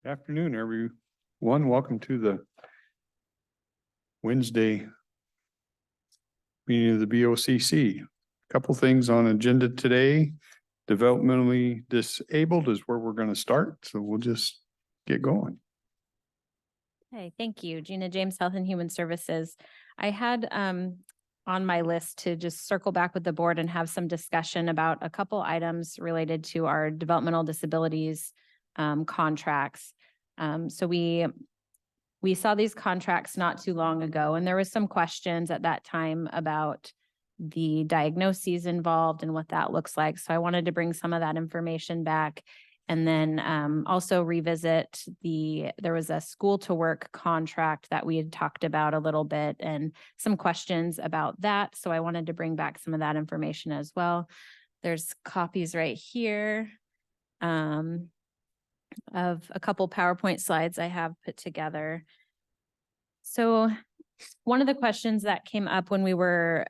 Afternoon, everyone. Welcome to the Wednesday meeting of the BOCC. Couple things on agenda today. Developmentally disabled is where we're going to start, so we'll just get going. Hey, thank you. Gina James, Health and Human Services. I had on my list to just circle back with the board and have some discussion about a couple items related to our developmental disabilities contracts. So we saw these contracts not too long ago, and there was some questions at that time about the diagnoses involved and what that looks like. So I wanted to bring some of that information back. And then also revisit there was a school to work contract that we had talked about a little bit and some questions about that. So I wanted to bring back some of that information as well. There's copies right here of a couple PowerPoint slides I have put together. So one of the questions that came up when we were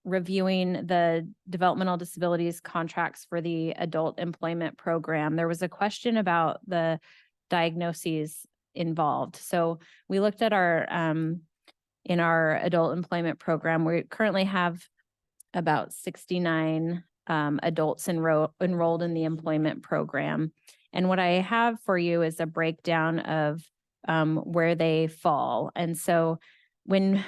reviewing the developmental disabilities contracts for the adult employment program, there was a question about the diagnoses involved. So we looked at in our adult employment program, we currently have about 69 adults enrolled in the employment program. And what I have for you is a breakdown of where they fall. And so when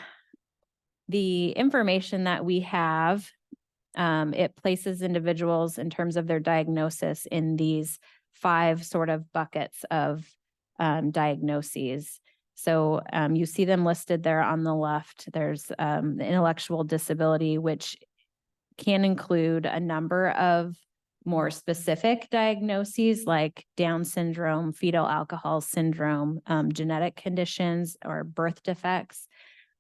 the information that we have, it places individuals in terms of their diagnosis in these 5 sort of buckets of diagnoses. So you see them listed there on the left. There's the intellectual disability, which can include a number of more specific diagnoses like Down syndrome, fetal alcohol syndrome, genetic conditions, or birth defects.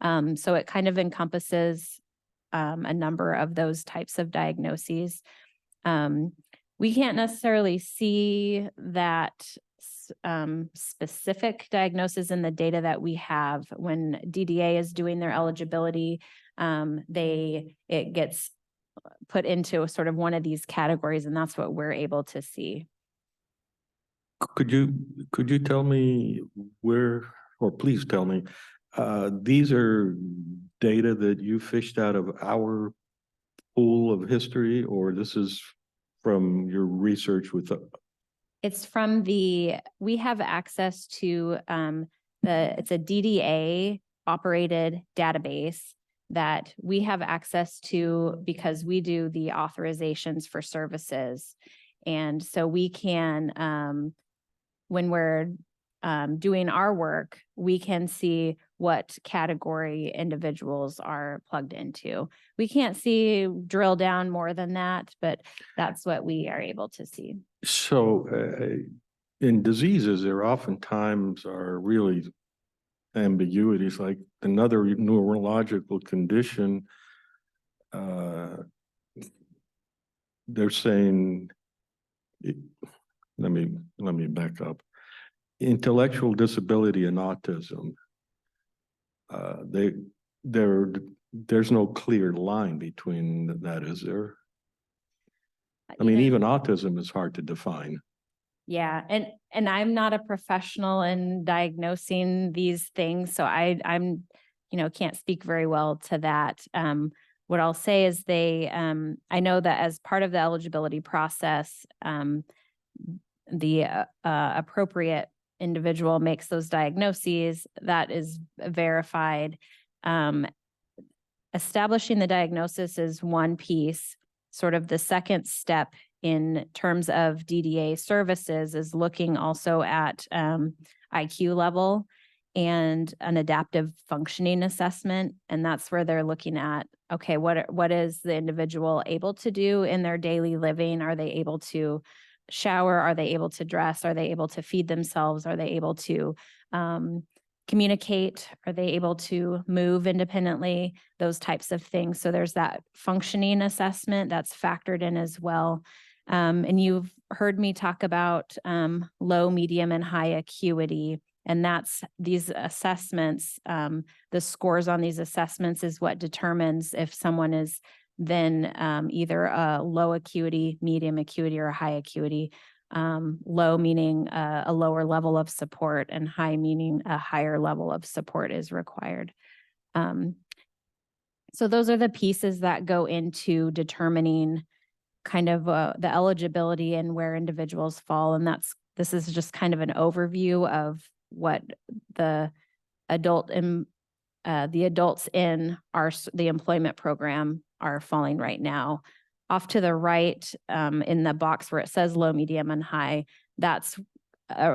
So it kind of encompasses a number of those types of diagnoses. We can't necessarily see that specific diagnosis in the data that we have. When DDA is doing their eligibility, it gets put into a sort of one of these categories, and that's what we're able to see. Could you tell me where, or please tell me, these are data that you fished out of our pool of history, or this is from your research with It's from we have access to it's a DDA operated database that we have access to because we do the authorizations for services. And so we can, when we're doing our work, we can see what category individuals are plugged into. We can't drill down more than that, but that's what we are able to see. So in diseases, there oftentimes are really ambiguities, like another neurological condition. They're saying, let me back up. Intellectual disability and autism. There's no clear line between that, is there? I mean, even autism is hard to define. Yeah, and I'm not a professional in diagnosing these things, so I'm can't speak very well to that. What I'll say is I know that as part of the eligibility process, the appropriate individual makes those diagnoses. That is verified. Establishing the diagnosis is one piece. Sort of the second step in terms of DDA services is looking also at IQ level and an adaptive functioning assessment. And that's where they're looking at, okay, what is the individual able to do in their daily living? Are they able to shower? Are they able to dress? Are they able to feed themselves? Are they able to communicate? Are they able to move independently? Those types of things. So there's that functioning assessment that's factored in as well. And you've heard me talk about low, medium, and high acuity. And that's these assessments, the scores on these assessments is what determines if someone is then either a low acuity, medium acuity, or high acuity. low meaning a lower level of support, and high meaning a higher level of support is required. So those are the pieces that go into determining kind of the eligibility and where individuals fall. And this is just kind of an overview of what the adults in the employment program are falling right now. Off to the right, in the box where it says low, medium, and high, that's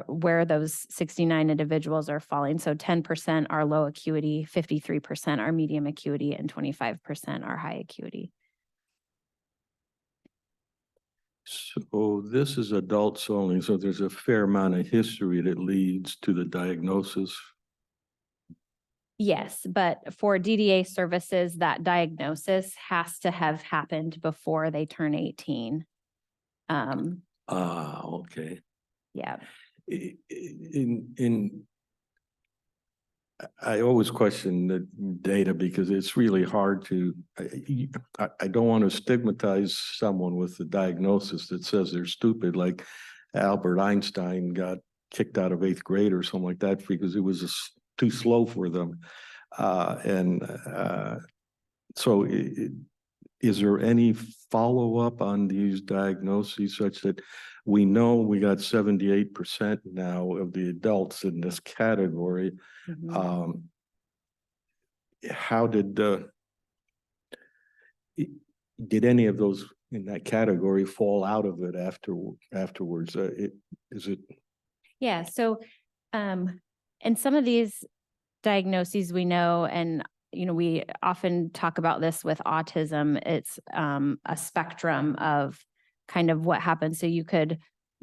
where those 69 individuals are falling. So 10% are low acuity, 53% are medium acuity, and 25% are high acuity. So this is adults only, so there's a fair amount of history that leads to the diagnosis. Yes, but for DDA services, that diagnosis has to have happened before they turn 18. Okay. Yeah. I always question the data because it's really hard to, I don't want to stigmatize someone with the diagnosis that says they're stupid, like Albert Einstein got kicked out of 8th grade or something like that because it was too slow for them. So is there any follow-up on these diagnoses such that we know we got 78% now of the adults in this category? Mhm. How did any of those in that category fall out of it afterwards? Is it? Yeah. So, and some of these diagnoses we know, and we often talk about this with autism. It's a spectrum of kind of what happens. So you could,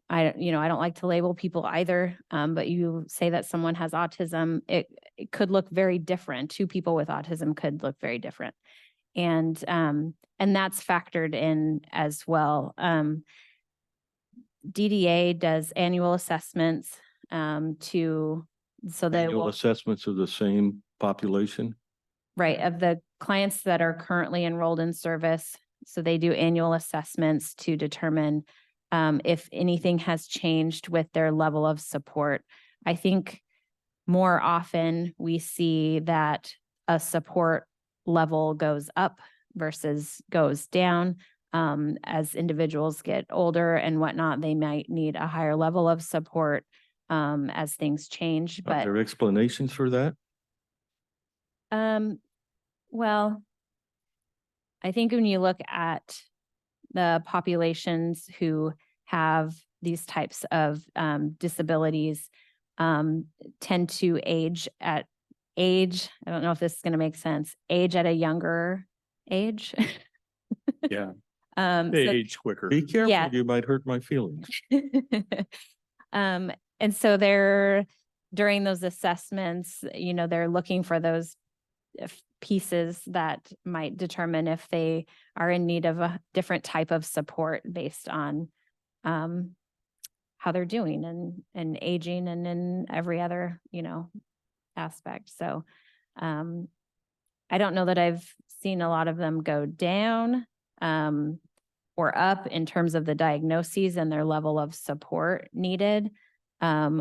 I don't like to label people either, but you say that someone has autism, it could look very different. Two people with autism could look very different. And that's factored in as well. DDA does annual assessments so they Annual will, assessments of the same population? right, of the clients that are currently enrolled in service. So they do annual assessments to determine if anything has changed with their level of support. I think more often we see that a support level goes up versus goes down. As individuals get older and whatnot, they might need a higher level of support as things change. Are But there explanations for that? well, I think when you look at the populations who have these types of disabilities, tend to age, I don't know if this is going to make sense, age at a younger age. Yeah, So- they age quicker. Be careful, Yeah. you might hurt my feelings. And so during those assessments, they're looking for those pieces that might determine if they are in need of a different type of support based on how they're doing and aging and in every other, aspect. So I don't know that I've seen a lot of them go down or up in terms of the diagnoses and their level of support needed.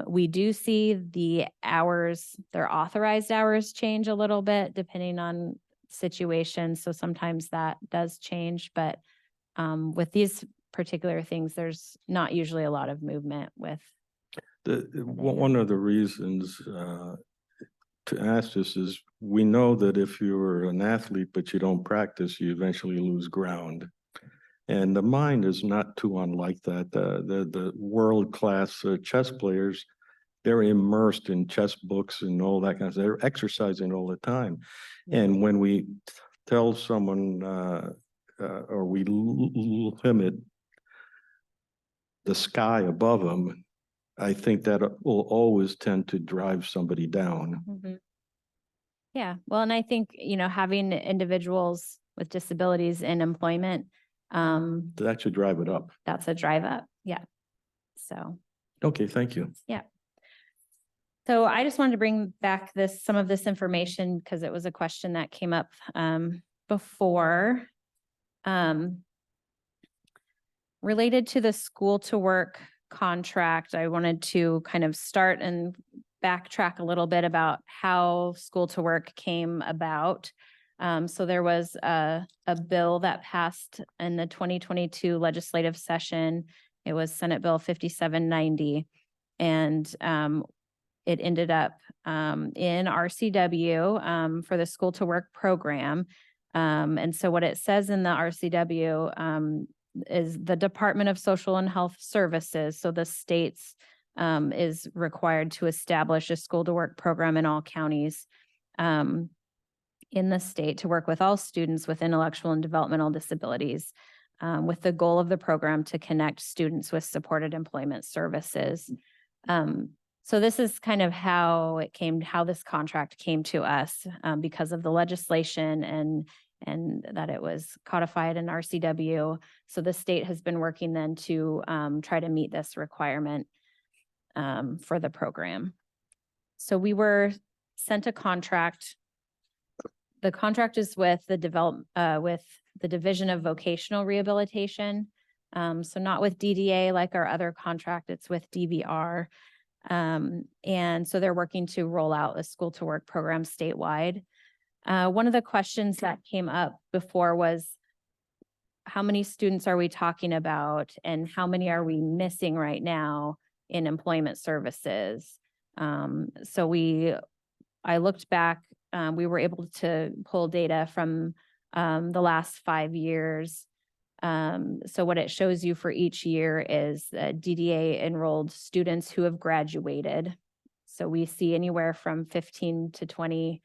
We do see the hours, their authorized hours change a little bit depending on situations. So sometimes that does change, but with these particular things, there's not usually a lot of movement with. One of the reasons to ask this is we know that if you're an athlete but you don't practice, you eventually lose ground. And the mind is not too unlike that. The world-class chess players, they're immersed in chess books and all that kind of stuff. They're exercising all the time. And when we tell someone or we limit the sky above them, I think that will always tend to drive somebody down. Mm-hmm. Yeah, well, and I think, having individuals with disabilities in employment, That should drive it up. that's a drive up. Yeah. So. Okay, thank you. Yeah. So I just wanted to bring back some of this information because it was a question that came up before. Related to the school to work contract, I wanted to kind of start and backtrack a little bit about how School to Work came about. So there was a bill that passed in the 2022 legislative session. It was Senate Bill 5790. And it ended up in RCW for the School to Work program. And so what it says in the RCW is the Department of Social and Health Services. So the states is required to establish a School to Work program in all counties in the state to work with all students with intellectual and developmental disabilities, with the goal of the program to connect students with supported employment services. So this is kind of how this contract came to us because of the legislation and that it was codified in RCW. So the state has been working then to try to meet this requirement for the program. So we were sent a contract. The contract is with the Division of Vocational Rehabilitation. So not with DDA like our other contract, it's with DVR. And so they're working to roll out a School to Work program statewide. One of the questions that came up before was, how many students are we talking about and how many are we missing right now in employment services? I looked back, we were able to pull data from the last 5 years. So what it shows you for each year is DDA enrolled students who have graduated. So we see anywhere from 15 to 20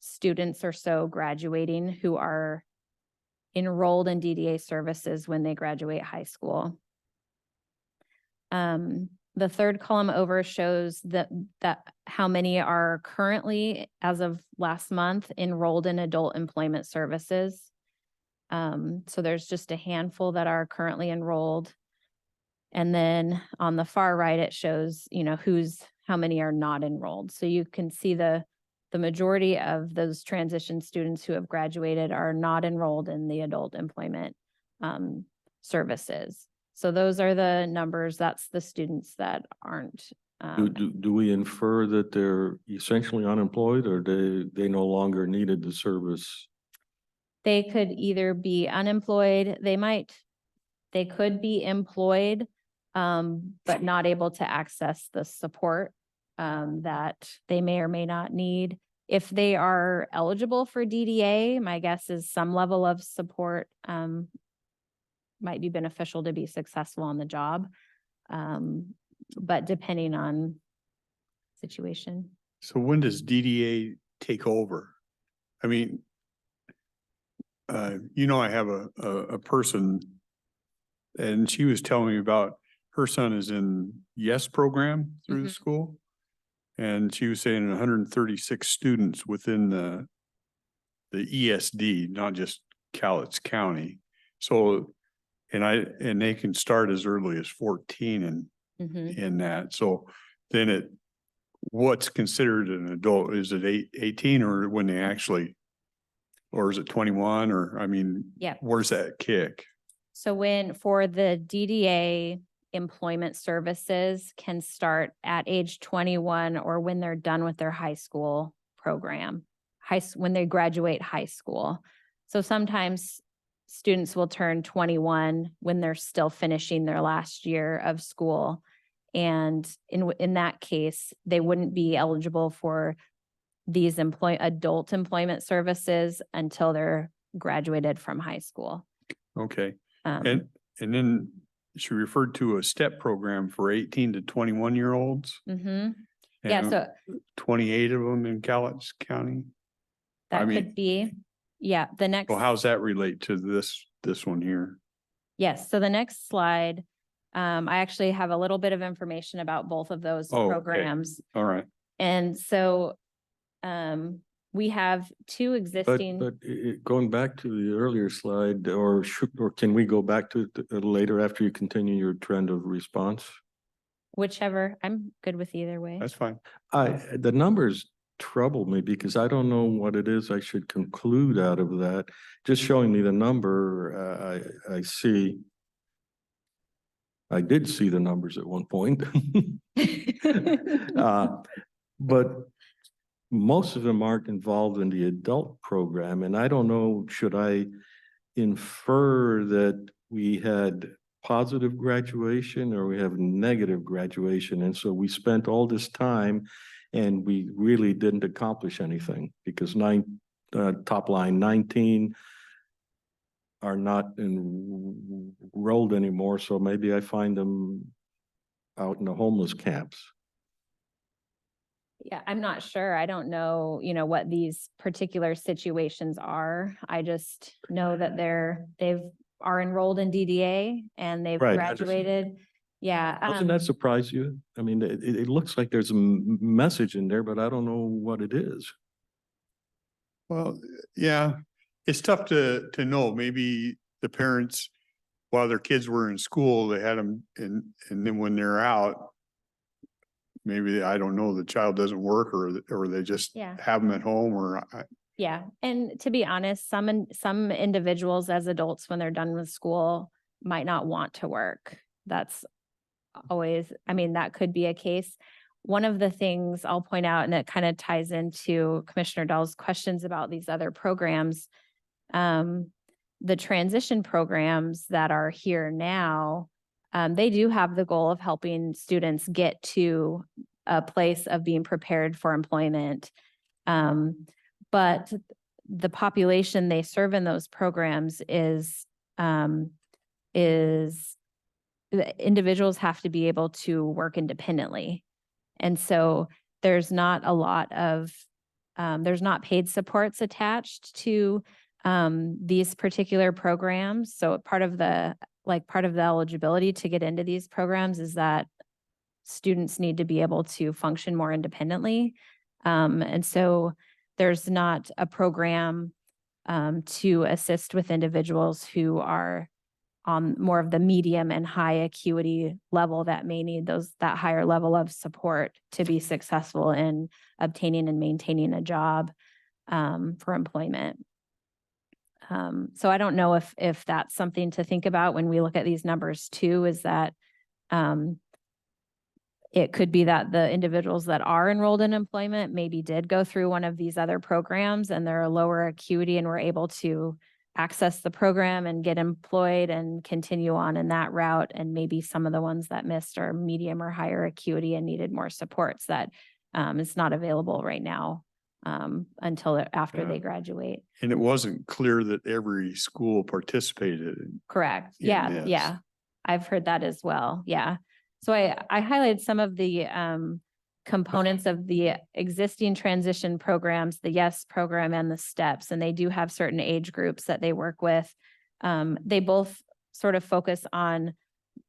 students or so graduating who are enrolled in DDA services when they graduate high school. The third column over shows that how many are currently, as of last month, enrolled in adult employment services. So there's just a handful that are currently enrolled. And then on the far right, it shows, how many are not enrolled. So you can see the majority of those transition students who have graduated are not enrolled in the adult employment services. So those are the numbers. That's the students that aren't. Do we infer that they're essentially unemployed, or they no longer needed the service? They could either be unemployed, they could be employed, but not able to access the support that they may or may not need. If they are eligible for DDA, my guess is some level of support might be beneficial to be successful on the job. But depending on situation. So when does DDA take over? I mean, I have a person and she was telling me about her son is in YES program through the school. And she was saying 136 students within the ESD, not just Cowlitz County. So, and they can start as early as 14 in that. So then what's considered an adult? Is it 18 or when they actually, or is it 21 or, Yeah. Where's that kick? So for the DDA employment services can start at age 21 or when they're done with their high school program, when they graduate high school. So sometimes students will turn 21 when they're still finishing their last year of school. And in that case, they wouldn't be eligible for these adult employment services until they're graduated from high school. Okay. And then she referred to a STEP program for 18 to 21-year-olds. Yeah, so 28 of them in Cowlitz County. that could be, yeah, the next. Well, how's that relate to this one here? Yes, so the next slide, I actually have a little bit of information about both of those programs. Okay. All right. And so we have two existing. But going back to the earlier slide, or can we go back to it later after you continue your trend of response? Whichever, I'm good with either way. That's fine. The numbers trouble me because I don't know what it is I should conclude out of that. Just showing me the number, I see. I did see the numbers at one point. But most of them aren't involved in the adult program, and I don't know, should I infer that we had positive graduation or we have negative graduation? And so we spent all this time and we really didn't accomplish anything because top line 19 are not enrolled anymore. So maybe I find them out in the homeless camps. Yeah, I'm not sure. I don't know, what these particular situations are. I just know that are enrolled in DDA and they've Right, I understand. graduated. Yeah. Doesn't that surprise you? I mean, it looks like there's a message in there, but I don't know what it is. Well, yeah, it's tough to know. Maybe the parents, while their kids were in school, they had them and then when they're out, maybe, I don't know, the child doesn't work or they just Yeah. have them at home Yeah, and to be honest, some individuals as adults, when they're done with school, might not want to work. That's always, that could be a case. One of the things I'll point out, and it kind of ties into Commissioner Dahl's questions about these other programs, the transition programs that are here now, they do have the goal of helping students get to a place of being prepared for employment. But the population they serve in those programs is the individuals have to be able to work independently. And so there's not a lot of, there's not paid supports attached to these particular programs. So part of the eligibility to get into these programs is that students need to be able to function more independently. And so there's not a program to assist with individuals who are on more of the medium and high acuity level that may need that higher level of support to be successful in obtaining and maintaining a job for employment. So I don't know if that's something to think about when we look at these numbers too, is that it could be that the individuals that are enrolled in employment maybe did go through one of these other programs and they're a lower acuity and were able to access the program and get employed and continue on in that route. And maybe some of the ones that missed are medium or higher acuity and needed more supports that is not available right now until after they graduate. and it wasn't clear that every school participated. Correct. in Yeah. this. Yeah. I've heard that as well. Yeah. So I highlighted some of the components of the existing transition programs, the YES program and the STEPS, and they do have certain age groups that they work with. They both sort of focus on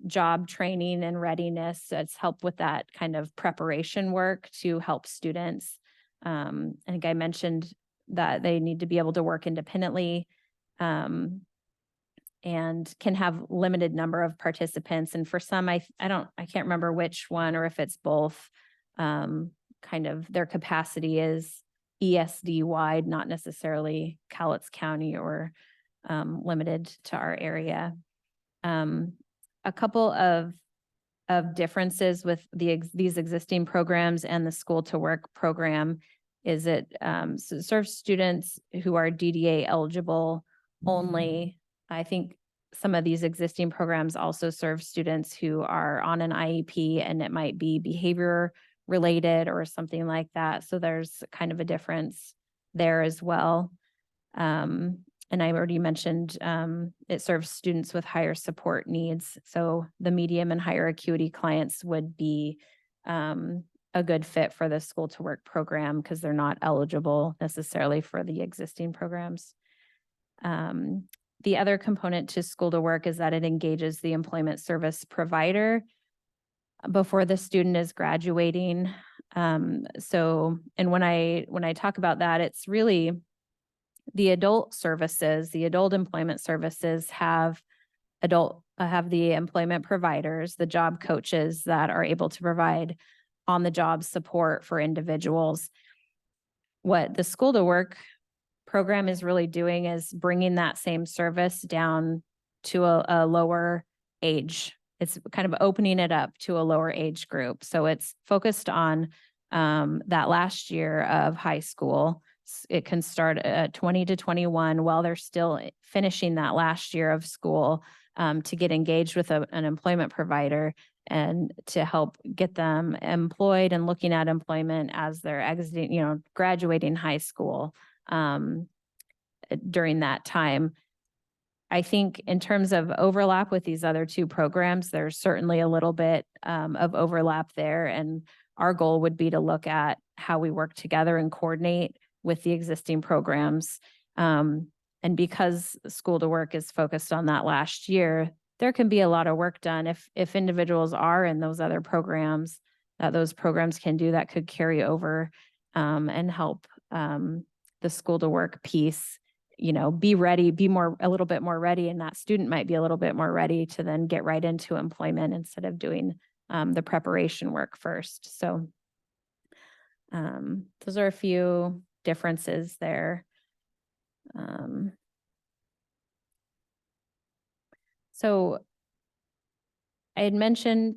job training and readiness. So it's help with that kind of preparation work to help students. I think I mentioned that they need to be able to work independently. And can have limited number of participants. And for some, I can't remember which one or if it's both, kind of their capacity is ESD wide, not necessarily Cowlitz County or limited to our area. A couple of differences with these existing programs and the School to Work program is it serves students who are DDA eligible only. I think some of these existing programs also serve students who are on an IEP and it might be behavior related or something like that. So there's kind of a difference there as well. And I already mentioned it serves students with higher support needs. So the medium and higher acuity clients would be a good fit for the School to Work program because they're not eligible necessarily for the existing programs. The other component to School to Work is that it engages the employment service provider before the student is graduating. And when I talk about that, it's really the adult services, the adult employment services have the employment providers, the job coaches that are able to provide on-the-job support for individuals. What the School to Work program is really doing is bringing that same service down to a lower age it's kind of opening it up to a lower age group. So it's focused on that last year of high school. It can start at 20 to 21 while they're still finishing that last year of school, to get engaged with an employment provider and to help get them employed and looking at employment as they're exiting, graduating high school during that time. I think in terms of overlap with these other two programs, there's certainly a little bit of overlap there. And our goal would be to look at how we work together and coordinate with the existing programs. And because School to Work is focused on that last year, there can be a lot of work done if individuals are in those other programs that those programs can do that could carry over and help the School to Work piece, be ready, a little bit more ready, and that student might be a little bit more ready to then get right into employment instead of doing the preparation work first. So those are a few differences there. So I had mentioned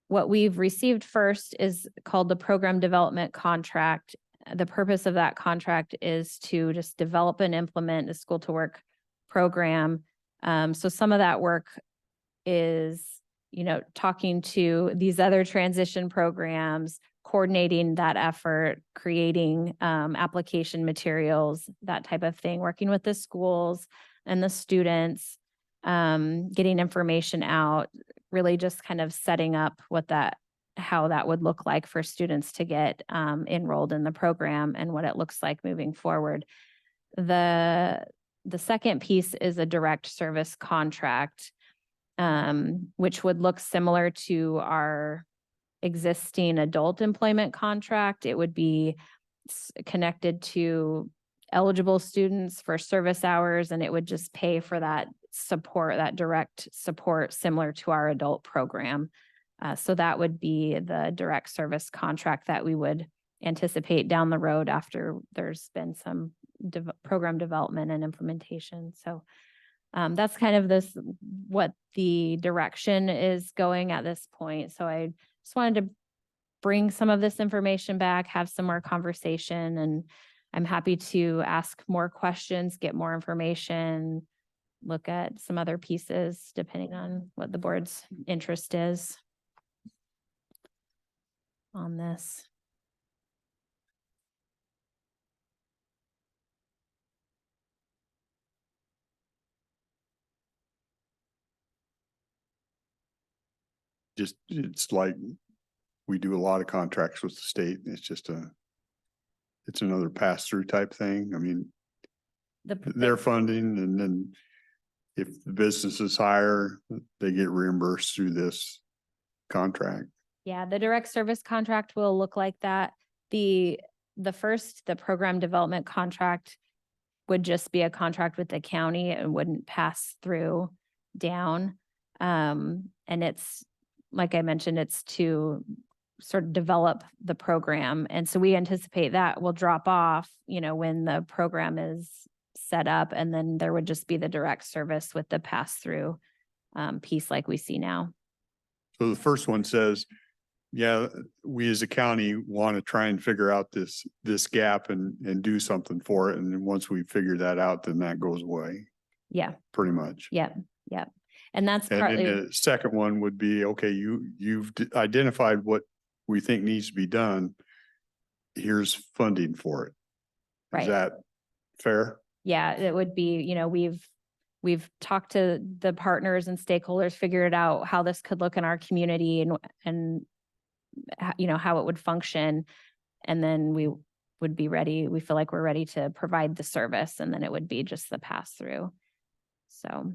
what we've received first is called the program development contract. The purpose of that contract is to just develop and implement a School to Work program. So some of that work is, talking to these other transition programs, coordinating that effort, creating application materials, that type of thing, working with the schools and the students, getting information out, really just kind of setting up how that would look like for students to get enrolled in the program and what it looks like moving forward. The second piece is a direct service contract, which would look similar to our existing adult employment contract. It would be connected to eligible students for service hours, and it would just pay for that support, that direct support, similar to our adult program. So that would be the direct service contract that we would anticipate down the road after there's been some program development and implementation. So that's kind of what the direction is going at this point. So I just wanted to bring some of this information back, have some more conversation, and I'm happy to ask more questions, get more information, look at some other pieces depending on what the board's interest is on this. It's like we do a lot of contracts with the state. It's another pass-through type thing. I mean, they're funding, and then if the business is higher, they get reimbursed through this contract. Yeah, the direct service contract will look like that. The program development contract would just be a contract with the county and wouldn't pass through down. And it's, like I mentioned, it's to sort of develop the program. And so we anticipate that will drop off, when the program is set up, and then there would just be the direct service with the pass-through piece like we see now. So the first one says, yeah, we as a county want to try and figure out this gap and do something for it. And then once we figure that out, then that goes away. Yeah. Pretty much. Yep. And that's And partly. then the second one would be, okay, you've identified what we think needs to be done. Here's funding for it. Right. Is that fair? Yeah, it would be, we've talked to the partners and stakeholders, figured out how this could look in our community and how it would function. And then we would be ready. We feel like we're ready to provide the service, and then it would be just the pass through. So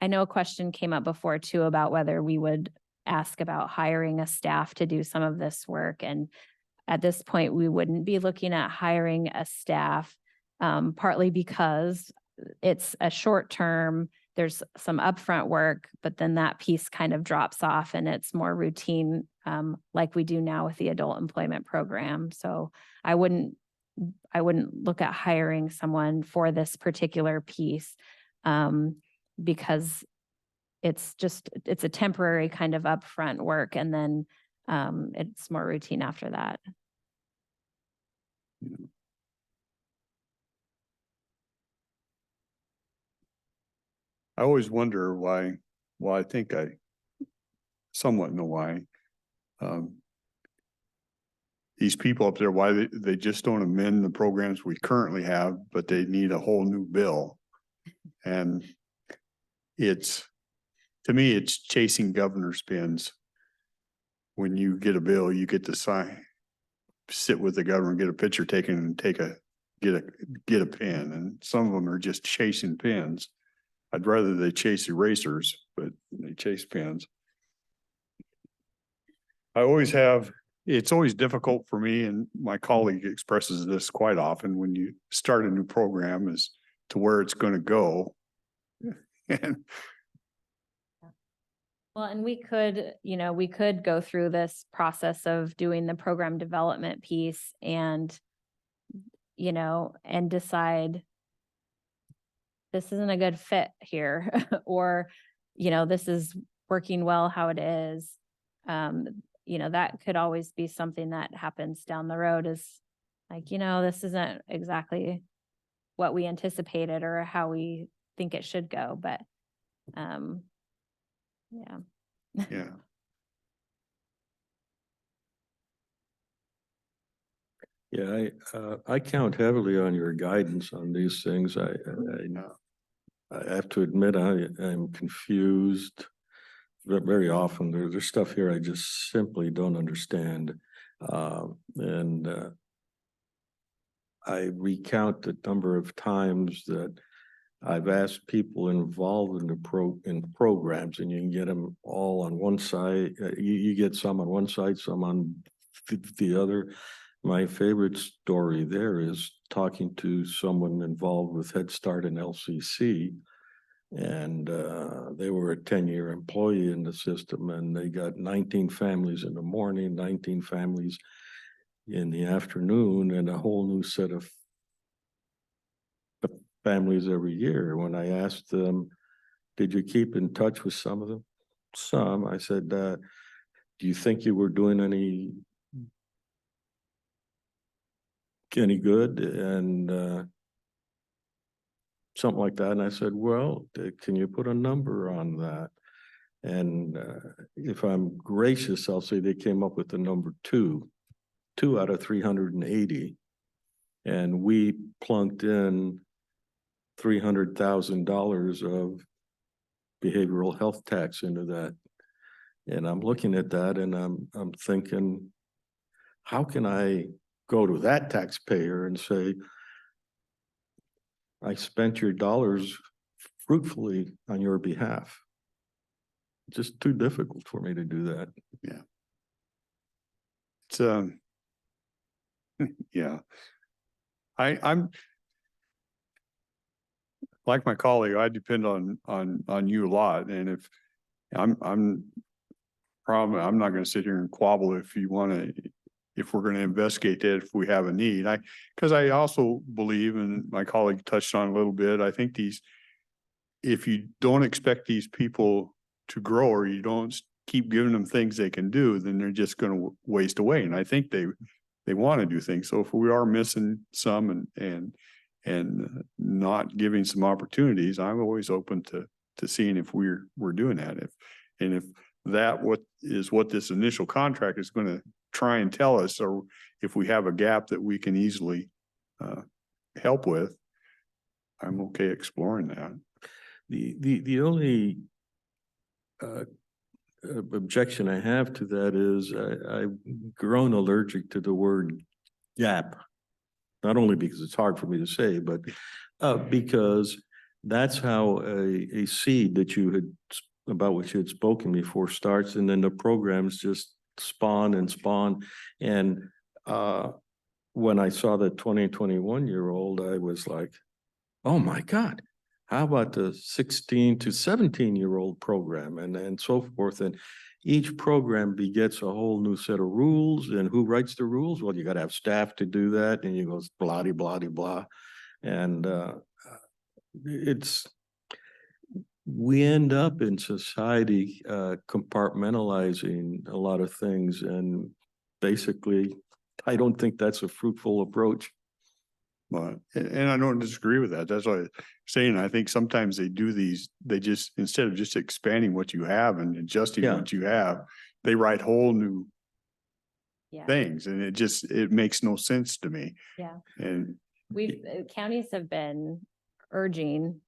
I know a question came up before too about whether we would ask about hiring a staff to do some of this work. And at this point, we wouldn't be looking at hiring a staff, partly because it's a short term, there's some upfront work, but then that piece kind of drops off and it's more routine, like we do now with the adult employment program. So I wouldn't look at hiring someone for this particular piece, because it's a temporary kind of upfront work, and then it's more routine after that. I always wonder why, well, I think I somewhat know why. These people up there, why they just don't amend the programs we currently have, but they need a whole new bill. And to me, it's chasing governor's pins. When you get a bill, you get to sit with the governor, get a picture taken and get a pen. And some of them are just chasing pins. I'd rather they chase erasers, but they chase pens. It's always difficult for me, and my colleague expresses this quite often when you start a new program, as to where it's going to go. And Well, and we could go through this process of doing the program development piece and decide this isn't a good fit here, or, this is working well how it is. That could always be something that happens down the road, is like, this isn't exactly what we anticipated or how we think it should go, but, yeah. yeah, Yeah, I count heavily on your guidance on these things. I have to admit, I'm confused. Very often there's stuff here I just simply don't understand. And I recount the number of times that I've asked people involved in programs, and you can get them all on one side. You get some on one side, some on the other. My favorite story there is talking to someone involved with Head Start and LCC. And they were a 10-year employee in the system, and they got 19 families in the morning, 19 families in the afternoon, and a whole new set of families every year. When I asked them, did you keep in touch with some of them? Some. I said, do you think you were doing any good? And something like that. And I said, well, can you put a number on that? And if I'm gracious, I'll say they came up with the number 2 out of 380. And we plunked in $300,000 of behavioral health tax into that. And I'm looking at that and I'm thinking, how can I go to that taxpayer and say, I spent your dollars fruitfully on your behalf? Just too difficult for me to do that. yeah. It's yeah. I'm like my colleague, I depend on you a lot. And if I'm not going to sit here and quabble if we're going to investigate that, if we have a need. Because I also believe, and my colleague touched on a little bit, I think if you don't expect these people to grow, or you don't keep giving them things they can do, then they're just going to waste away. And I think they want to do things. So if we are missing some and not giving some opportunities, I'm always open to seeing if we're doing that. If what this initial contract is going to try and tell us, or if we have a gap that we can easily help with, I'm okay exploring that. The only objection I have to that is I've grown allergic to the word gap. Not only because it's hard for me to say, but because that's how a seed that about which you had spoken before starts, and then the programs just spawn and spawn. And when I saw the 21-year-old, I was like, oh my God, how about the 16 to 17-year-old program and so forth? And each program begets a whole new set of rules. And who writes the rules? Well, you got to have staff to do that. And you go blah, blah, blah, blah. And we end up in society compartmentalizing a lot of things, and basically, I don't think that's a fruitful approach. But, and I don't disagree with that. That's why I'm saying, I think sometimes they do these, they just, instead of just expanding what you have and adjusting Yeah. what you have, they write whole new Yeah, things, and it makes no sense to me. yeah. And Counties have been urging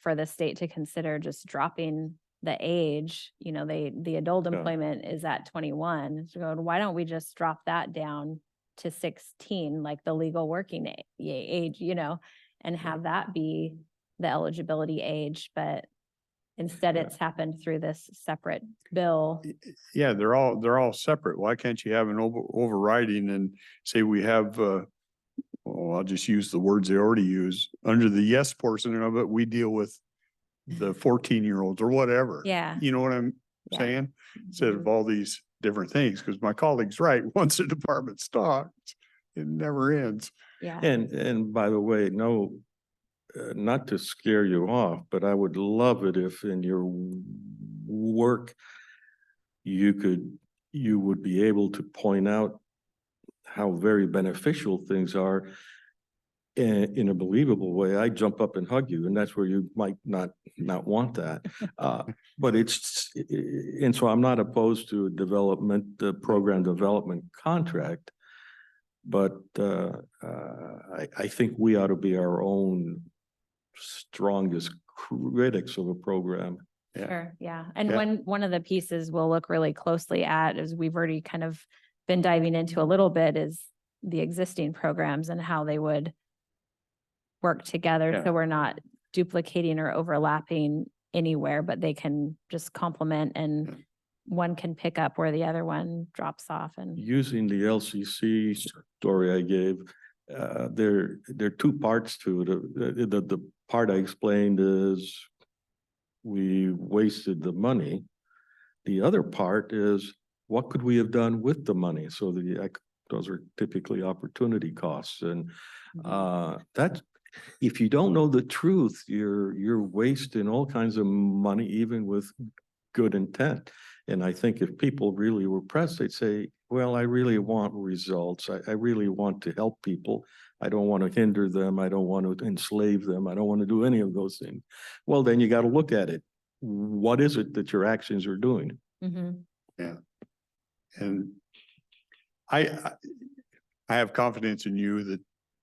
for the state to consider just dropping the age, the adult Yeah. employment is at 21. So why don't we just drop that down to 16, like the legal working age, and have that be the eligibility age, but instead Yeah. it's happened through this separate bill. yeah, they're all separate. Why can't you have an overriding and say we have, I'll just use the words they already use, under the yes portion of it, we deal with the 14-year-olds or whatever. Yeah. You know what I'm Yeah. saying? Instead Mhm. of all these different things, because my colleague's right, once the department starts, it never ends. Yeah. And by the way, no, not to scare you off, but I would love it if in your work, you would be able to point out how very beneficial things are in a believable way. I jump up and hug you, and that's where you might not want that. But and so I'm not opposed to the program development contract. But I think we ought to be our own strongest critics of a program. Yeah. Sure, yeah. And Yeah. one of the pieces we'll look really closely at, is we've already kind of been diving into a little bit, is the existing programs and how they would work together. Yeah. So we're not duplicating or overlapping anywhere, but they can just complement, and one can pick up where the other one drops off. And Using the LCC story I gave, there are two parts to it. The part I explained is we wasted the money. The other part is, what could we have done with the money? So those are typically opportunity costs, and that, if you don't know the truth, you're wasting all kinds of money, even with good intent. And I think if people really were pressed, they'd say, well, I really want results. I really want to help people. I don't want to hinder them. I don't want to enslave them. I don't want to do any of those things. Well, then you got to look at it. What is it that your actions are doing? Mhm. And I have confidence in you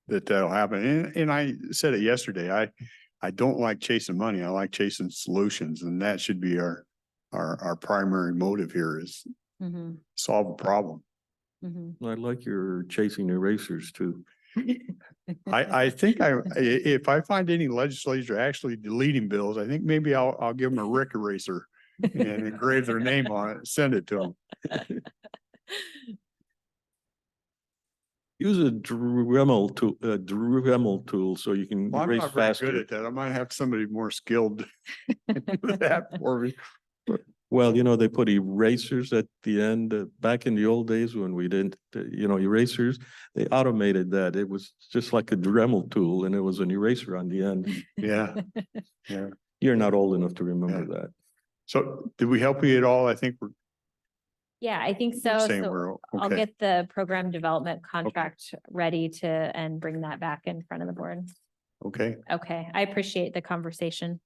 that'll happen. And I said it yesterday, I don't like chasing money. I like chasing solutions, and that should be our primary motive here, is Mhm. solve a problem. Mhm. I like your chasing erasers too. I think if I find any legislature actually deleting bills, I think maybe I'll give them a Rick eraser and engrave their name on it, send it to them. Use a Dremel tool so you can Well, I'm erase not very good faster. at that. I might have somebody more skilled to do that for me. Well, they put erasers at the end, back in the old days when we didn't, erasers, they automated that. It was just like a Dremel tool, and it was an eraser on the end. Yeah, yeah. You're not old enough to remember that. So did we help you at all? I think we're Yeah, I think so. saying So we're I'll okay. get the program development contract ready and bring that back in front of the board. Okay, Okay, I appreciate the conversation.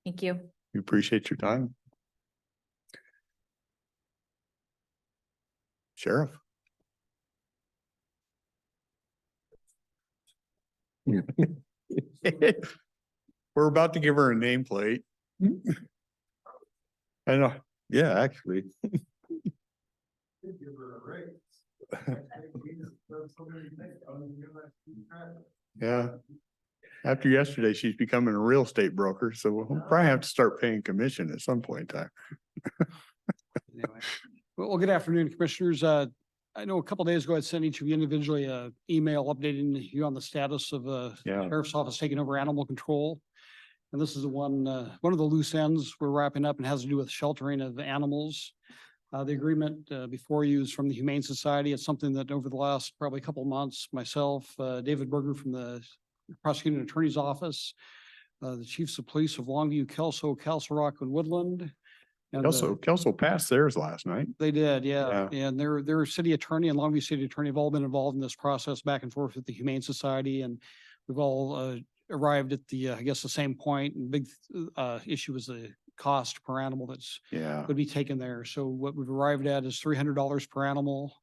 Thank you. we appreciate your time. Sheriff. We're about to give her a nameplate. I know. Yeah, actually. Yeah. After yesterday, she's becoming a real estate broker, so we'll probably have to start paying commission at some point in time. Anyway, well, good afternoon, commissioners. I know a couple days ago, I sent each of you individually a email updating you on the status of Yeah. Sheriff's Office taking over animal control. And this is the one of the loose ends we're wrapping up, and has to do with sheltering of animals. The agreement before you is from the Humane Society. It's something that over the last probably couple months, myself, David Berger from the Prosecuting Attorney's Office, the chiefs of police of Longview, Kelso, Castle Rock, and Woodland. And, Kelso passed theirs last night. they did, yeah. And their city attorney and Longview City Attorney have all been involved in this process back and forth with the Humane Society. And we've all arrived at the, I guess, the same point. And big issue is the cost per animal that's Yeah. would be taken there. So what we've arrived at is $300 per animal.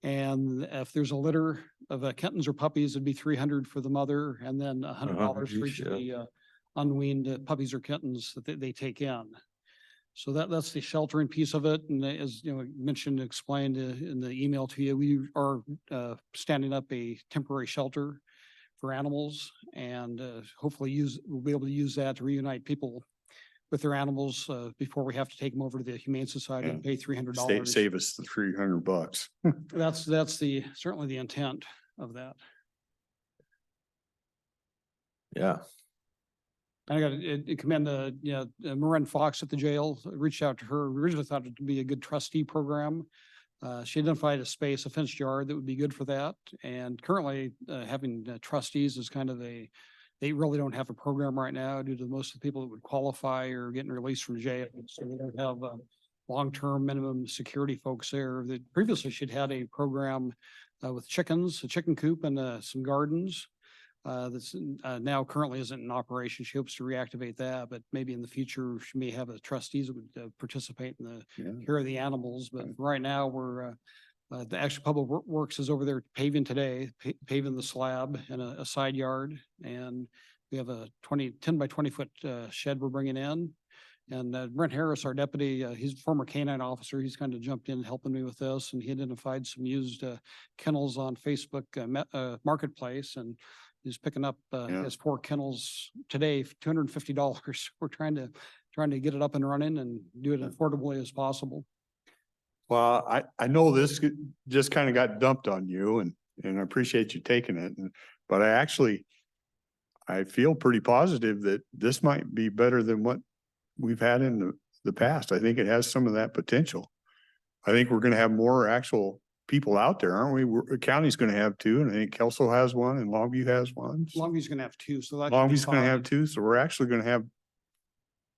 And if there's a litter of kittens or puppies, it'd be 300 for the mother and then $100 for each of the unweaned puppies or kittens that they take in. So that's the sheltering piece of it. And as you know, mentioned, explained in the email to you, we are standing up a temporary shelter for animals and hopefully we'll be able to use that to reunite people with their animals before we have to take them over to the Humane Society and pay $300. Save us the $300. That's certainly the intent of that. Yeah. I got to commend Maureen Fox at the jail. Reached out to her. Originally thought it would be a good trustee program. She identified a space, a fenced yard that would be good for that. And currently having trustees is kind of they really don't have a program right now due to most of the people that would qualify or getting released from jail. So they don't have long-term minimum security folks there. That previously she'd had a program with chickens, a chicken coop and some gardens. That's now currently isn't in operation. She hopes to reactivate that, but maybe in the future she may have a trustees that would participate in the care of the animals. But right now we're the actual Public Works is over there paving today, paving the slab in a side yard, and we have a 10 by 20 foot shed we're bringing in. And Brent Harris, our deputy, he's a former canine officer. He's kind of jumped in helping me with this, and he identified some used kennels on Facebook Marketplace, and he's picking up his 4 kennels today for $250. We're trying to get it up and running and do it affordably as possible. Well, I know this just kind of got dumped on you and I appreciate you taking it. But I feel pretty positive that this might be better than what we've had in the past. I think it has some of that potential. I think we're going to have more actual people out there, aren't we? The county's going to have 2, and I think Kelso has 1 and Longview has 1. Longview's going to have 2, so that Longview's going to have 2, so we're actually going to have,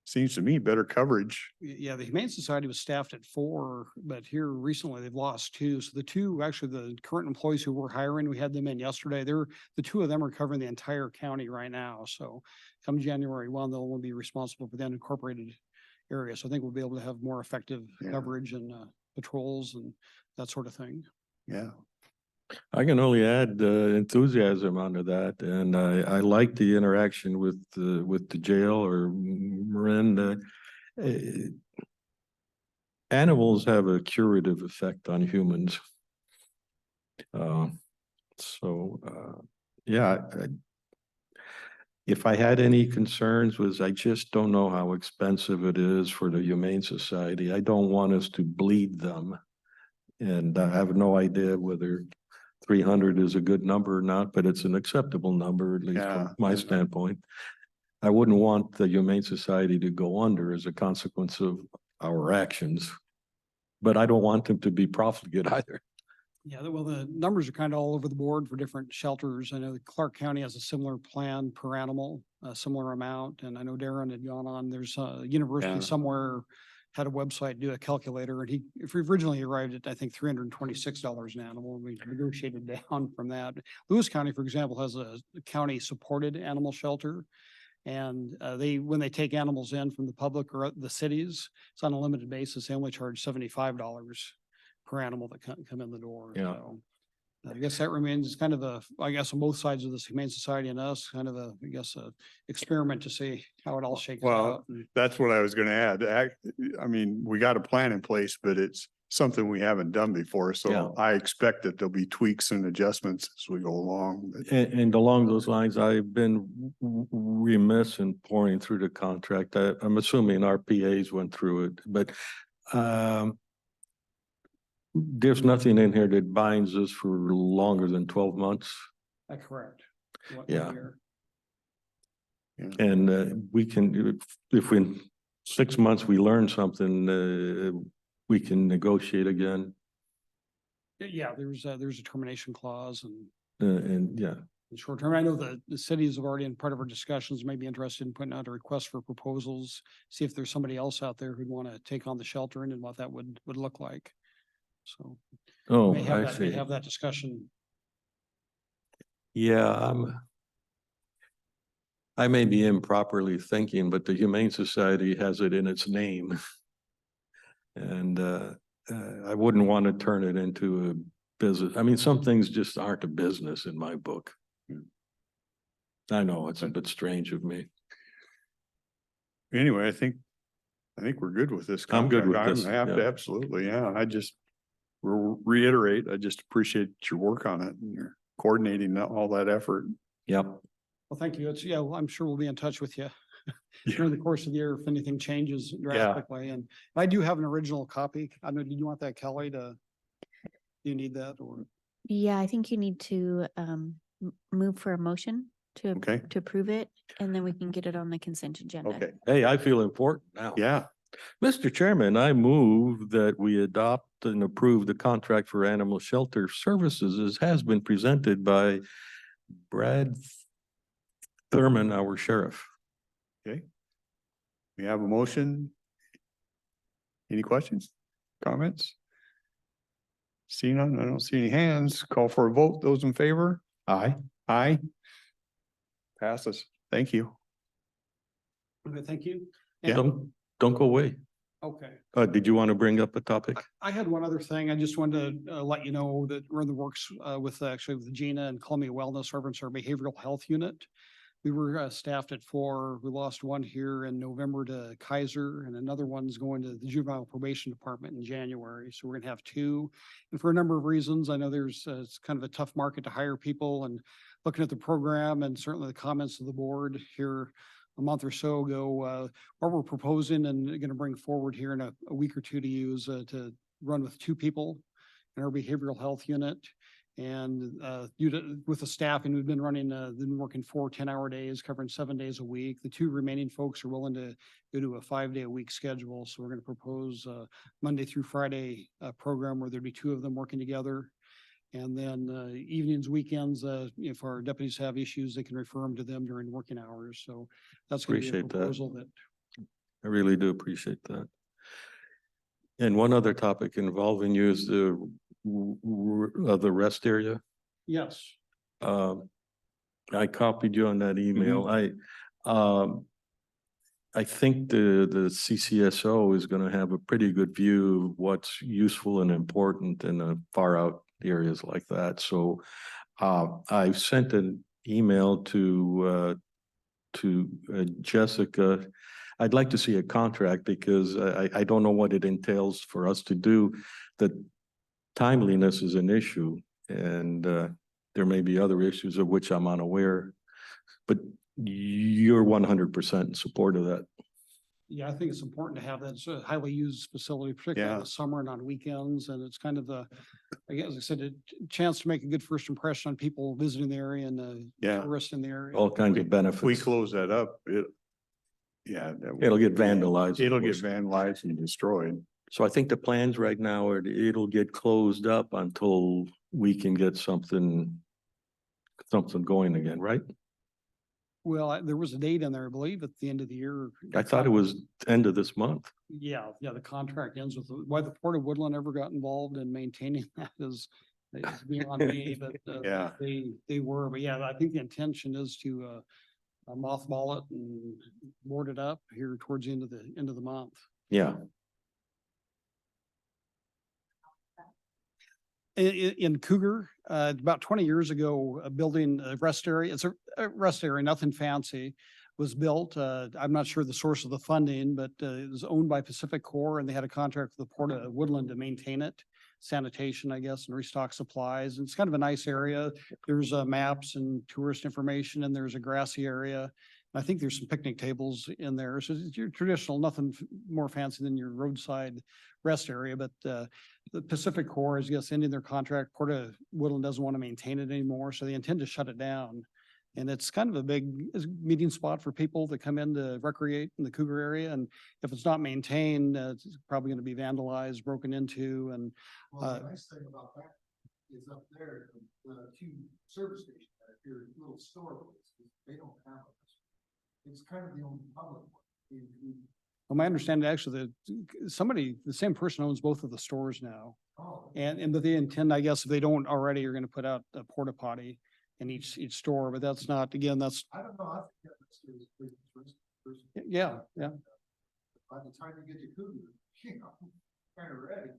seems to me, better coverage. Yeah, the Humane Society was staffed at 4, but here recently they've lost 2. So the 2, actually the current employees who we're hiring, we had them in yesterday. The 2 of them are covering the entire county right now. So come January 1, they'll only be responsible for that incorporated area. So I think we'll be able to have more effective coverage and patrols and that sort of thing. Yeah. I can only add enthusiasm onto that, and I like the interaction with the jail or Marin. Animals have a curative effect on humans. Yeah. If I had any concerns was I just don't know how expensive it is for the Humane Society. I don't want us to bleed them, and I have no idea whether 300 is a good number or not, but it's an acceptable number, at least from my standpoint. I wouldn't want the Humane Society to go under as a consequence of our actions, but I don't want them to be profligate either. Yeah, well, the numbers are kind of all over the board for different shelters. I know that Clark County has a similar plan per animal, a similar amount. And I know Darren had gone on, there's a university somewhere had a website, do a calculator, and if we originally arrived at, I think, $326 an animal, and we negotiated down from that. Lewis County, for example, has a county supported animal shelter. And when they take animals in from the public or the cities, it's on a limited basis. They only charge $75 per animal that come in the door. Yeah. So I guess that remains kind of on both sides of this Humane Society and us, kind of a experiment to see how it all shakes out. That's what I was going to add. I mean, we got a plan in place, but it's something we haven't done before. So I expect that there'll be tweaks and adjustments as we go along. And along those lines, I've been remiss in pouring through the contract. I'm assuming our PAs went through it, but there's nothing in here that binds us for longer than 12 months. That's correct. Yeah. And we can, if in 6 months we learn something, we can negotiate again. Yeah, there's a termination clause and Yeah, the short term. I know the cities have already in part of our discussions, may be interested in putting out a request for proposals, see if there's somebody else out there who'd want to take on the sheltering and what that would look like. So Oh, may have I that, may see. have that discussion. Yeah, I may be improperly thinking, but the Humane Society has it in its name. And I wouldn't want to turn it into a business. I mean, some things just aren't a business in my book. I know it's a bit strange of me. Anyway, I think we're good with this. I'm good contract. with this, yeah. Absolutely, yeah. I just will reiterate, I just appreciate your work on it and your coordinating all that effort. Yep. Well, thank you. It's, yeah, well, I'm sure we'll be in touch with you Yeah. during the course of the year if anything changes drastically. And I do have an original copy. I don't know, do you want that, Kelly, do you need that or? Yeah, I think you need to move for a motion Okay, to approve it, and then we can get it on the consent agenda. okay, Hey, I feel important now. yeah, Mr. Chairman, I move that we adopt and approve the contract for animal shelter services as has been presented by Brad Thurman, our sheriff. okay. We have a motion. Any questions, comments? See none, I don't see any hands. Call for a vote. Those in favor? Aye. Aye. Passes. Thank you. Okay, thank you. Yeah. Don't go away. Okay. Did you want to bring up a topic? I had one other thing. I just wanted to let you know that we're in the works with actually with Gina and Columbia Wellness, our behavioral health unit. We were staffed at 4. We lost one here in November to Kaiser, and another one's going to the juvenile probation department in January. So we're gonna have 2. And for a number of reasons, I know there's it's kind of a tough market to hire people, and looking at the program and certainly the comments of the board here a month or so ago, what we're proposing and going to bring forward here in a week or two to use to run with 2 people in our behavioral health unit. And with the staff, and we've been running, been working 4 10-hour days, covering 7 days a week. The 2 remaining folks are willing to go to a 5-day-a-week schedule. So we're going to propose Monday through Friday program where there'd be 2 of them working together. And then evenings, weekends, if our deputies have issues, they can refer them to them during working hours. So that's going to be a Appreciate that. proposal that. I really do appreciate that. And one other topic involving you is the rest area. Yes. I copied you on that email. I think the CCSO is gonna have a pretty good view of what's useful and important in the far out areas like that. So I've sent an email to Jessica. I'd like to see a contract because I don't know what it entails for us to do. That timeliness is an issue, and there may be other issues of which I'm unaware, but you're 100% in support of that. Yeah, I think it's important to have that. It's a highly used facility, particularly in the summer and on weekends. And it's kind of the, I guess, as I said, a chance to make a good first impression on people visiting the area and tourists in the area. All kinds of If we benefits. close that up, It'll get vandalized. of It'll get course. vandalized and destroyed. So I think the plans right now are it'll get closed up until we can get something going again, right? Well, there was a date in there, I believe, at the end of the year. I thought it was end of this month. Yeah, the contract ends with, why the Port of Woodland ever got involved in maintaining that is beyond me, but Yeah. they were, but yeah, I think the intention is to mothball it and board it up here towards the end of the month. Yeah. In Cougar, about 20 years ago, a building, a rest area, it's a rest area, nothing fancy, was built. I'm not sure the source of the funding, but it was owned by Pacific Corps, and they had a contract with the Port of Woodland to maintain it, sanitation, I guess, and restock supplies. And it's kind of a nice area. There's maps and tourist information, and there's a grassy area. I think there's some picnic tables in there. So it's your traditional, nothing more fancy than your roadside rest area. But the Pacific Corps is, yes, ending their contract. Port of Woodland doesn't want to maintain it anymore, so they intend to shut it down. And it's kind of a big meeting spot for people that come in to recreate in the Cougar area. And if it's not maintained, it's probably going to be vandalized, broken into. And Well, the nice thing about that is up there, the 2 service stations, your little store, they don't have it. It's kind of the only public one. Well, my understanding actually that somebody, the same person owns both of the stores now. Oh, And but they intend, I guess, if they don't already, are gonna put out a porta potty in each store, but that's not, again, that's, I don't know, I think that's first. yeah, yeah. By the time you get to Cougar, you know, kind of ready.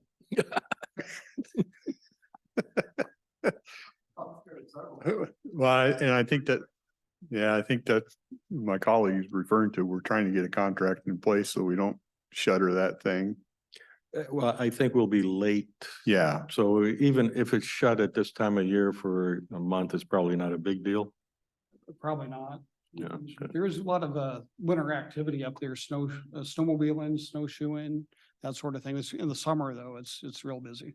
Well, and I think that, yeah, I think that my colleague is referring to, we're trying to get a contract in place so we don't shutter that thing. Well, I think we'll be late. Yeah, So even if it's shut at this time of year for a month, it's probably not a big deal. Probably not. Yeah, so- There is a lot of winter activity up there, snowmobiling, snowshoeing, that sort of thing. It's in the summer though, it's real busy.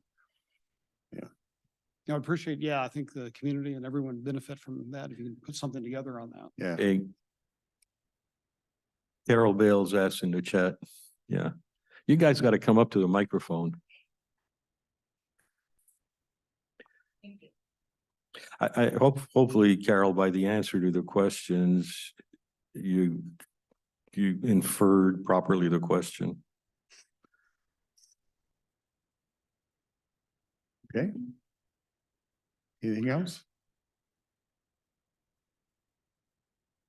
Yeah. You know, I appreciate, yeah, I think the community and everyone benefit from that if you can put something together on that. yeah. Hey, Carol Bales asked in the chat, yeah. You guys got to come up to the microphone. I hopefully, Carol, by the answer to the questions, you inferred properly the question. Okay. Anything else?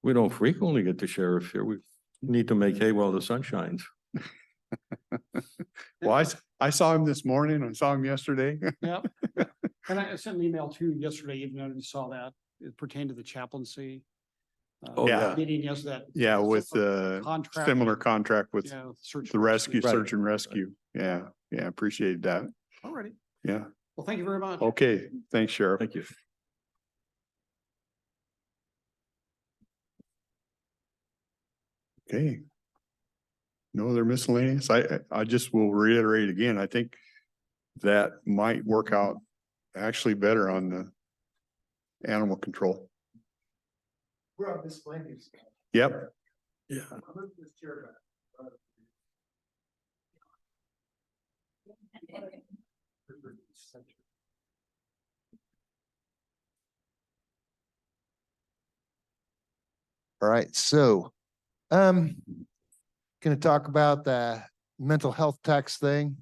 We don't frequently get the sheriff here. We need to make hay while the sun shines. Well, I saw him this morning. I saw him yesterday. Yeah. And I sent an email too yesterday, even though you saw that. It pertained to the chaplaincy. Oh, yeah. Meeting, yes, that. Yeah, with Contract. similar contract with Yeah, search. the rescue, Right. search and rescue. Yeah, yeah, appreciate that. Alrighty. Yeah. Well, thank you very much. Okay, thanks, Sheriff. Thank you. Okay. No other miscellaneous. I just will reiterate again, I think that might work out actually better on the animal control. We're on miscellaneous. Yep. Yeah. I'll move this chair back. All right, so, gonna talk about the mental health tax thing.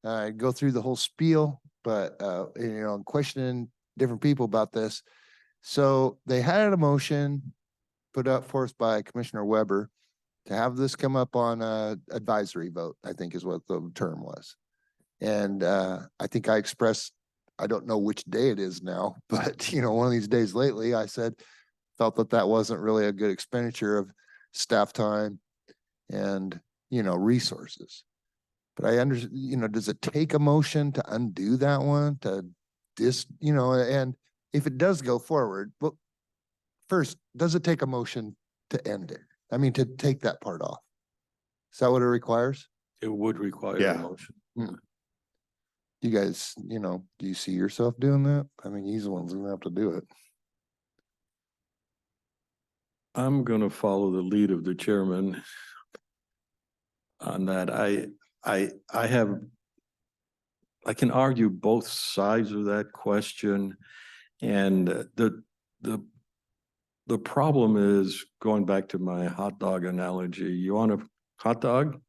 Go through the whole spiel, but, I'm questioning different people about this. So they had a motion put up forth by Commissioner Weber to have this come up on a advisory vote, I think is what the term was. And, I think I expressed, I don't know which day it is now, but one of these days lately, I said, felt that that wasn't really a good expenditure of staff time and, resources. But I understand, does it take a motion to undo that one, to and if it does go forward, but first, does it take a motion to end it? I mean, to take that part off? Is that what it requires? It would require Yeah. a motion. You guys, do you see yourself doing that? I mean, he's the one's gonna have to do it. I'm gonna follow the lead of the chairman on that. I can argue both sides of that question. And the problem is, going back to my hot dog analogy, you want a hot dog?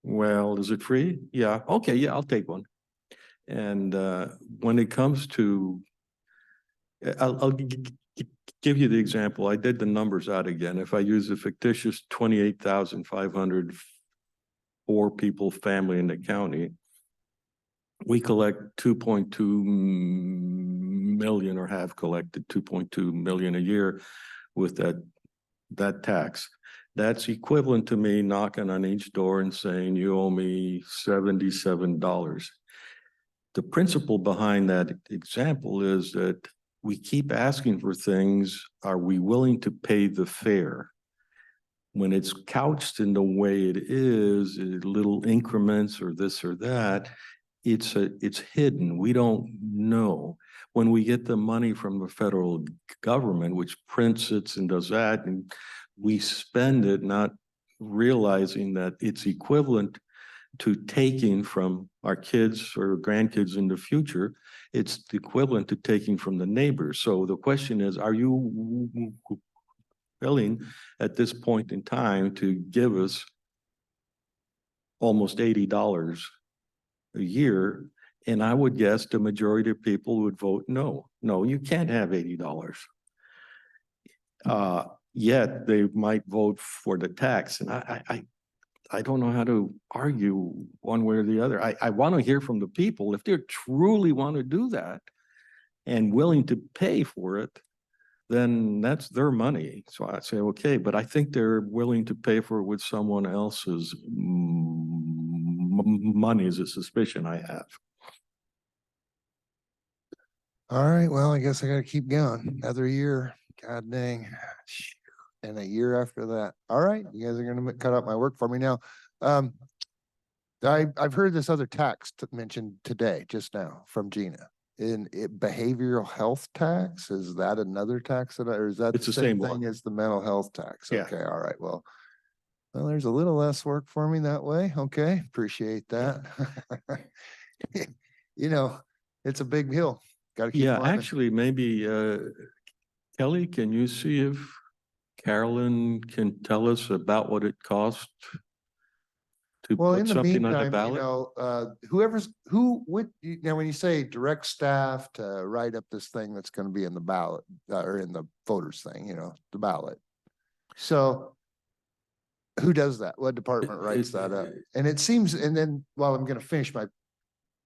Well, is it free? Yeah, okay, yeah, I'll take one. And when it comes to, I'll give you the example. I did the numbers out again. If I use a fictitious 28,500 4-people family in the county, we collect 2.2 million, or have collected 2.2 million a year with that tax. That's equivalent to me knocking on each door and saying, you owe me $77. The principle behind that example is that we keep asking for things. Are we willing to pay the fare? When it's couched in the way it is, little increments or this or that, it's hidden. We don't know. When we get the money from the federal government, which prints it and does that, and we spend it not realizing that it's equivalent to taking from our kids or grandkids in the future. It's the equivalent to taking from the neighbors. So the question is, are you willing at this point in time to give us almost $80 a year? And I would guess the majority of people would vote no. No, you can't have $80. Yet they might vote for the tax. And I don't know how to argue one way or the other. I want to hear from the people. If they truly want to do that and willing to pay for it, then that's their money. So I say, okay, but I think they're willing to pay for it with someone else's money is a suspicion I have. All right, well, I guess I gotta keep going. Another year. God dang. And a year after that. All right, you guys are gonna cut out my work for me now. I've heard this other tax mentioned today, just now from Gina. Behavioral health tax, is that another tax or is that It's the same thing one. as the mental health tax? Yeah. Okay, all right, well, there's a little less work for me that way. Okay, appreciate that. You know, it's a big hill. Gotta keep Yeah, climbing. actually, maybe, Kelly, can you see if Carolyn can tell us about what it costs to Well, put in the something on the meantime, ballot? now, when you say direct staff to write up this thing that's gonna be in the ballot, or in the voters thing, the ballot. So who does that? What department writes that up? And it seems, and then while I'm gonna finish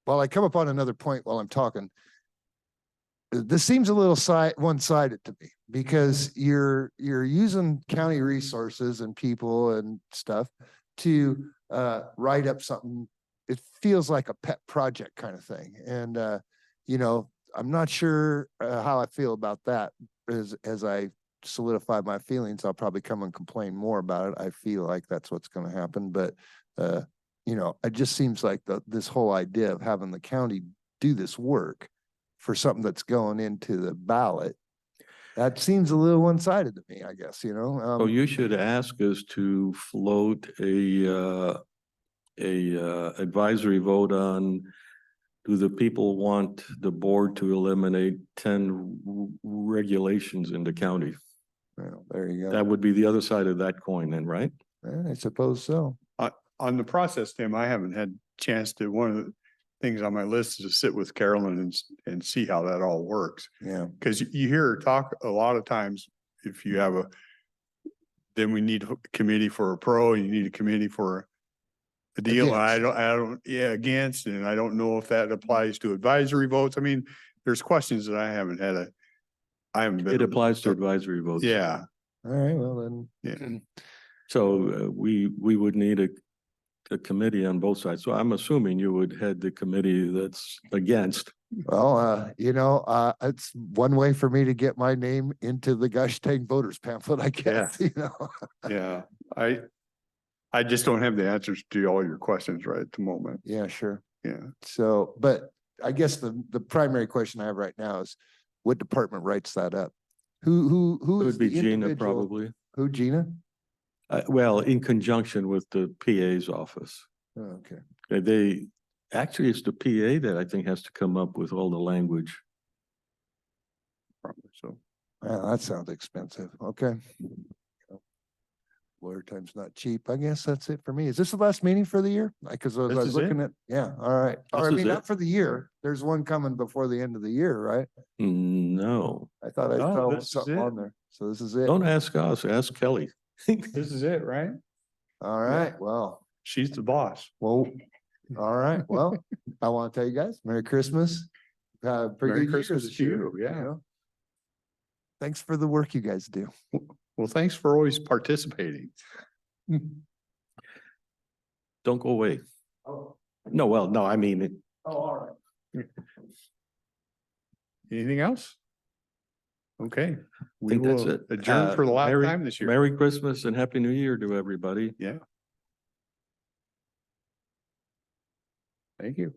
while I come upon another point while I'm talking, this seems a little one-sided to me because you're using county resources and people and stuff to write up something. It feels like a pet project kind of thing. And I'm not sure how I feel about that. As I solidify my feelings, I'll probably come and complain more about it. I feel like that's what's going to happen. But it just seems like this whole idea of having the county do this work for something that's going into the ballot, that seems a little one-sided to me, I guess, So you should ask us to float a advisory vote on, do the people want the board to eliminate 10 regulations in the county? well, there you go. That would be the other side of that coin then, right? I suppose so. On the process, Tim, I haven't had chance to, one of the things on my list is to sit with Carolyn and see how that all works. Yeah. Because you hear her talk a lot of times, if you have then we need a committee for a pro, and you need a committee for a deal. And against, and I don't know if that applies to advisory votes. I mean, there's questions that I haven't been. It applies to advisory votes. Yeah, All right, well then. yeah. So we would need a committee on both sides. So I'm assuming you would head the committee that's against. Well, it's one way for me to get my name into the Gosh Dang Voters pamphlet, I guess, Yeah, I just don't have the answers to all your questions right at the moment. Yeah, sure. Yeah. So, but I guess the primary question I have right now is what department writes that up? Who It is would be the Gina individual? probably. Who, Gina? Well, in conjunction with the PA's office. Oh, okay. Actually, it's the PA that I think has to come up with all the language. Probably so. Well, that sounds expensive. Okay. Lawyer time's not cheap. I guess that's it for me. Is this the last meeting for the year? Because I This was is it. looking at, yeah, all right. Or I This mean, is not it. for the year. There's one coming before the end of the year, right? No, I thought I No, saw this is something it. on there. So this is it. don't ask us, ask Kelly. This is it, right? All right, well, She's the boss. all right, well, I want to tell you guys, Merry Christmas. Pretty Merry good year Christmas this to year, you, yeah. know? Thanks for the work you guys do. Well, thanks for always participating. Don't go away. Oh, No, well, no, I mean, all right. Anything else? Okay, I we think that's will it. adjourn for the last Merry- time this year. Merry Christmas and Happy New Year to everybody. Yeah. Thank you.